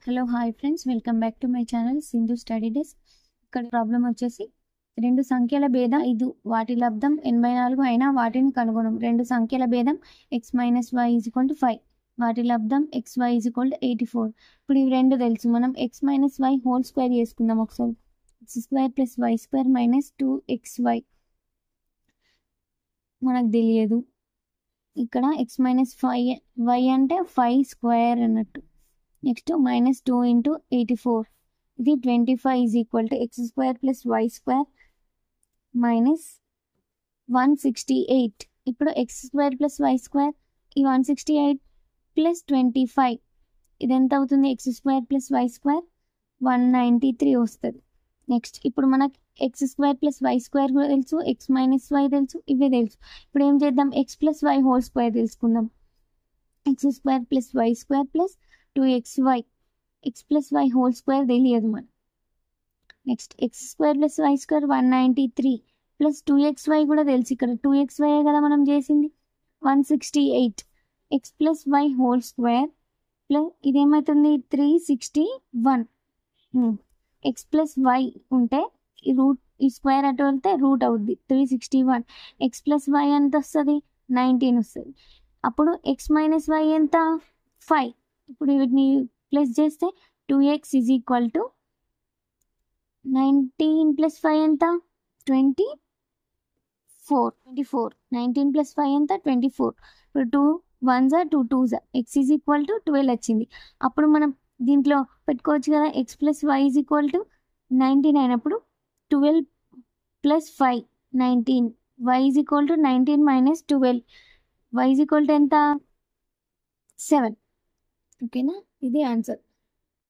Hello hi friends, welcome back to my channel Sindhu study desk. ఇక్కడ problem వచ్చేసి రెండు సంఖ్యల భేదం 5 వాటి లబ్ధం 84 అయినా వాటిని కనుగొనం. రెండు సంఖ్యల భేదం x minus y is equal to 5 వాటి లబ్ధం xy ఈజ్ ఈక్వల్ టు 84. ఇప్పుడు ఇవి రెండు తెలుసు, మనం x minus y whole square చేసుకుందాం. ఒకసారి x square plus y square minus 2xy మనకు తెలియదు. ఇక్కడ x మైనస్ 5y అంటే 5 స్క్వేర్ అన్నట్టు. నెక్స్ట్ మైనస్ 2 ఇంటూ 84, ఇది 25 is equal to x square plus y square minus 168. ఇప్పుడు x square plus y square, ఈ 168 ప్లస్ 25 ఇది ఎంత అవుతుంది? X square plus y square 193 వస్తుంది. నెక్స్ట్ ఇప్పుడు మనకి x square plus y square కూడా తెలుసు, ఎక్స్ మైనస్ వై తెలుసు, ఇవే తెలుసు. ఇప్పుడు ఏం చేద్దాం? X plus y whole square తెలుసుకుందాం. X square plus y square plus 2xy, x plus y whole square తెలియదు మనం. Next x square plus y square 193 plus 2xy కూడా తెలుసు. ఇక్కడ 2xy కదా మనం చేసింది, 168. X plus y whole square plus ఇదేమవుతుంది? 361. ఎక్స్ ప్లస్ వై ఉంటే ఈ స్క్వేర్ అటు వెళ్తే రూట్ అవుద్ది, 361. ఎక్స్ ప్లస్ వై ఎంత వస్తుంది? 19 వస్తుంది. అప్పుడు ఎక్స్ మైనస్ వై ఎంత? 5. ఇప్పుడు వీటిని ప్లస్ చేస్తే 2x is equal to 19 plus 5 ఎంత? 24. 19 ప్లస్ 5 ఎంత? 24. ఇప్పుడు 2 1s 2 2s, x is equal to 12 వచ్చింది. అప్పుడు మనం దీంట్లో పెట్టుకోవచ్చు కదా, x plus y is equal to 19 అయినప్పుడు 12 plus 5 19, y is equal to 19 minus 12, y is equal to ఎంత? 7. ఓకేనా? ఇది ఆన్సర్.